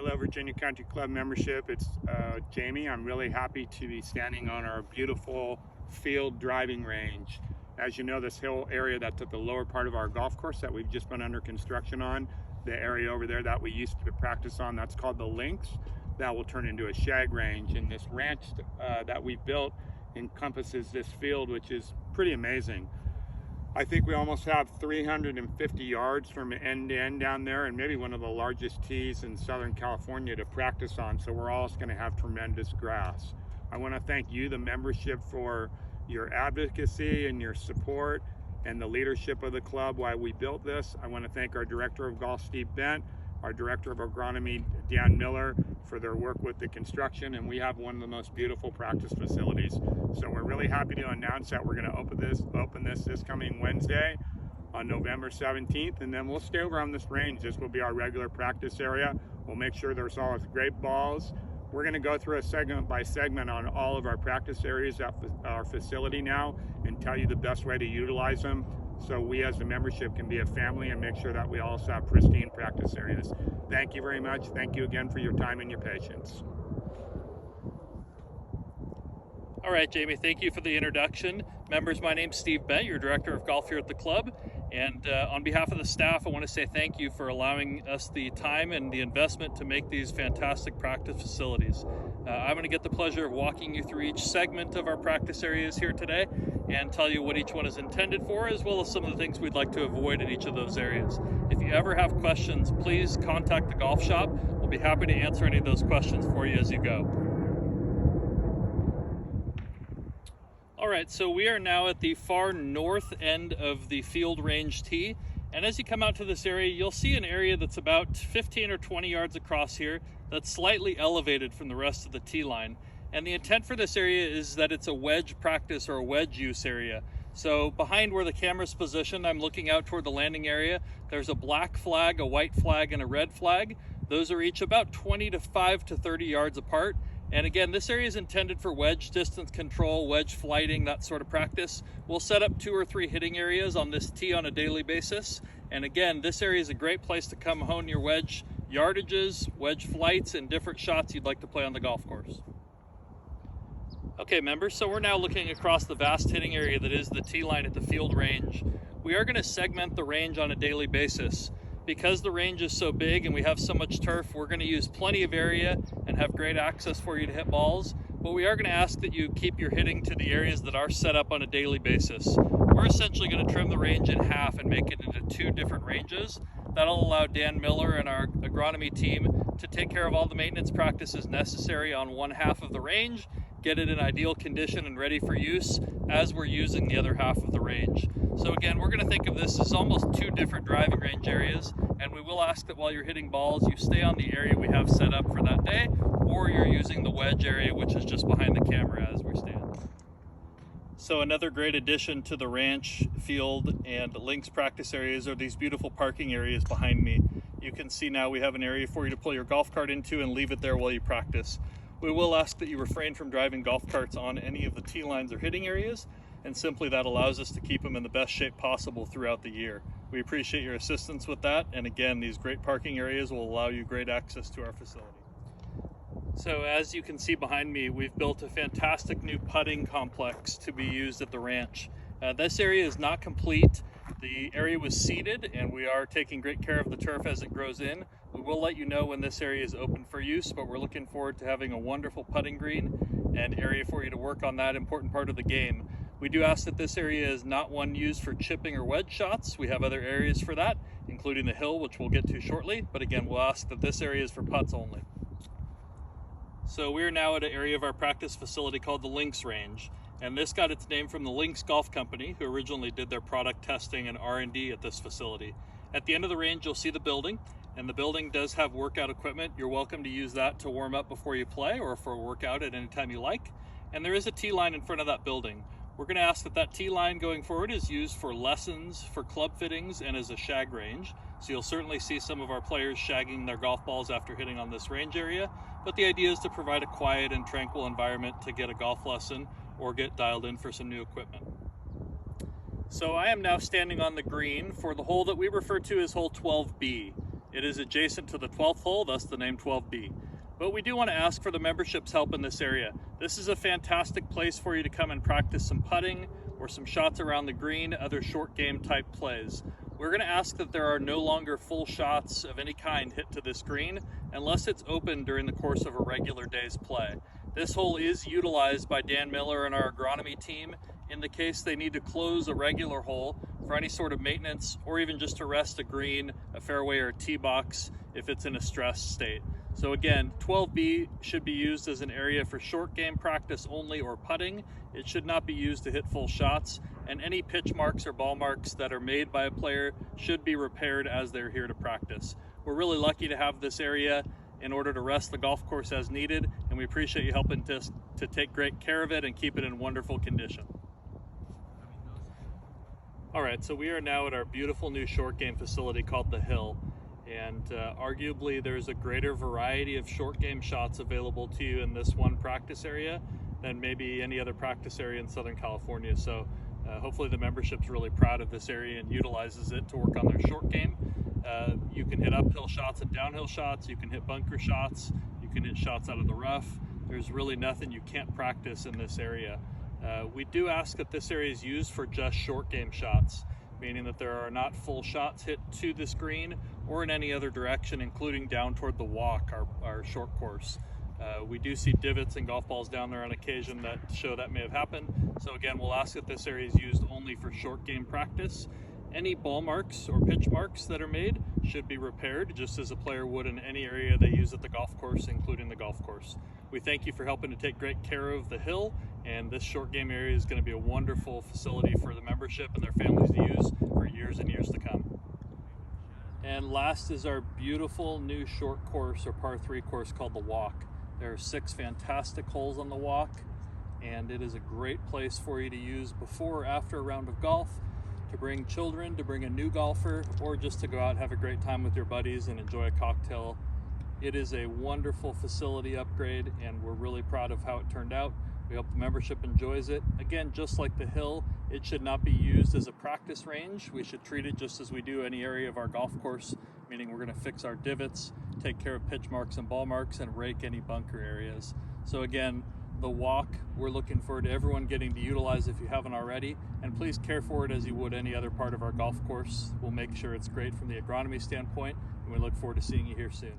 Hello, Virginia Country Club membership. It's Jamie. I'm really happy to be standing on our beautiful field driving range. As you know, this hill area that's at the lower part of our golf course that we've just been under construction on, the area over there that we used to practice on, that's called the Lynx. That will turn into a shag range. And this ranch that we built encompasses this field, which is pretty amazing. I think we almost have 350 yards from end to end down there, and maybe one of the largest tees in Southern California to practice on, so we're always going to have tremendous grass. I want to thank you, the membership, for your advocacy and your support and the leadership of the club while we built this. I want to thank our Director of Golf, Steve Bent, our Director of Agronomy, Dan Miller, for their work with the construction, and we have one of the most beautiful practice facilities. So we're really happy to announce that we're going to open this coming Wednesday on November 17th, and then we'll stay over on this range. This will be our regular practice area. We'll make sure there's always great balls. We're going to go through a segment by segment on all of our practice areas at our facility now and tell you the best way to utilize them, so we as a membership can be a family and make sure that we also have pristine practice areas. Thank you very much. Thank you again for your time and your patience. All right, Jamie, thank you for the introduction. Members, my name's Steve Bent, your Director of Golf here at the club. And on behalf of the staff, I want to say thank you for allowing us the time and the investment to make these fantastic practice facilities. I'm going to get the pleasure of walking you through each segment of our practice areas here today and tell you what each one is intended for, as well as some of the things we'd like to avoid in each of those areas. If you ever have questions, please contact the golf shop. We'll be happy to answer any of those questions for you as you go. All right, so we are now at the far north end of the field range tee. And as you come out to this area, you'll see an area that's about 15 or 20 yards across here that's slightly elevated from the rest of the tee line. And the intent for this area is that it's a wedge practice or a wedge use area. So behind where the camera's positioned, I'm looking out toward the landing area. There's a black flag, a white flag, and a red flag. Those are each about 25 to 30 yards apart. And again, this area is intended for wedge distance control, wedge flighting, that sort of practice. We'll set up 2 or 3 hitting areas on this tee on a daily basis. And again, this area is a great place to come hone your wedge yardages, wedge flights, and different shots you'd like to play on the golf course. Okay, members, so we're now looking across the vast hitting area that is the tee line at the field range. We are going to segment the range on a daily basis. Because the range is so big and we have so much turf, we're going to use plenty of area and have great access for you to hit balls. But we are going to ask that you keep your hitting to the areas that are set up on a daily basis. We're essentially going to trim the range in half and make it into 2 different ranges. That'll allow Dan Miller and our agronomy team to take care of all the maintenance practices necessary on one half of the range, get it in ideal condition and ready for use as we're using the other half of the range. So again, we're going to think of this as almost 2 different driving range areas, and we will ask that while you're hitting balls, you stay on the area we have set up for that day, or you're using the wedge area, which is just behind the camera as we stand. So another great addition to the ranch, field, and links practice areas are these beautiful parking areas behind me. You can see now we have an area for you to pull your golf cart into and leave it there while you practice. We will ask that you refrain from driving golf carts on any of the tee lines or hitting areas, and simply that allows us to keep them in the best shape possible throughout the year. We appreciate your assistance with that, and again, these great parking areas will allow you great access to our facility. So as you can see behind me, we've built a fantastic new putting complex to be used at the ranch. This area is not complete. The area was seeded, and we are taking great care of the turf as it grows in. We will let you know when this area is open for use, but we're looking forward to having a wonderful putting green and area for you to work on that important part of the game. We do ask that this area is not one used for chipping or wedge shots. We have other areas for that, including the hill, which we'll get to shortly. But again, we'll ask that this area is for putts only. So we're now at an area of our practice facility called the Lynx Range. And this got its name from the Lynx Golf Company, who originally did their product testing and R&D at this facility. At the end of the range, you'll see the building, and the building does have workout equipment. You're welcome to use that to warm up before you play or for a workout at any time you like. And there is a tee line in front of that building. We're going to ask that that tee line going forward is used for lessons, for club fittings, and as a shag range. So you'll certainly see some of our players shagging their golf balls after hitting on this range area. But the idea is to provide a quiet and tranquil environment to get a golf lesson or get dialed in for some new equipment. So I am now standing on the green for the hole that we refer to as hole 12B. It is adjacent to the 12th hole, thus the name 12B. But we do want to ask for the membership's help in this area. This is a fantastic place for you to come and practice some putting or some shots around the green, other short game type plays. We're going to ask that there are no longer full shots of any kind hit to this green unless it's open during the course of a regular day's play. This hole is utilized by Dan Miller and our agronomy team in the case they need to close a regular hole for any sort of maintenance or even just to rest a green, a fairway, or a tee box if it's in a stressed state. So again, 12B should be used as an area for short game practice only or putting. It should not be used to hit full shots, and any pitch marks or ball marks that are made by a player should be repaired as they're here to practice. We're really lucky to have this area in order to rest the golf course as needed, and we appreciate you helping to take great care of it and keep it in wonderful condition. All right, so we are now at our beautiful new short game facility called The Hill. And arguably there's a greater variety of short game shots available to you in this one practice area than maybe any other practice area in Southern California. So hopefully the membership's really proud of this area and utilizes it to work on their short game. You can hit uphill shots and downhill shots, you can hit bunker shots, you can hit shots out of the rough. There's really nothing you can't practice in this area. We do ask that this area is used for just short game shots, meaning that there are not full shots hit to this green or in any other direction, including down toward the walk, our short course. We do see divots and golf balls down there on occasion that show that may have happened. So again, we'll ask that this area is used only for short game practice. Any ball marks or pitch marks that are made should be repaired just as a player would in any area they use at the golf course, including the golf course. We thank you for helping to take great care of the Hill, and this short game area is going to be a wonderful facility for the membership and their families to use for years and years to come. And last is our beautiful new short course or par 3 course called The Walk. There are 6 fantastic holes on The Walk, and it is a great place for you to use before or after a round of golf, to bring children, to bring a new golfer, or just to go out and have a great time with your buddies and enjoy a cocktail. It is a wonderful facility upgrade, and we're really proud of how it turned out. We hope the membership enjoys it. Again, just like the Hill, it should not be used as a practice range. We should treat it just as we do any area of our golf course, meaning we're going to fix our divots, take care of pitch marks and ball marks, and rake any bunker areas. So again, The Walk, we're looking forward to everyone getting to utilize if you haven't already, and please care for it as you would any other part of our golf course. We'll make sure it's great from the agronomy standpoint, and we look forward to seeing you here soon.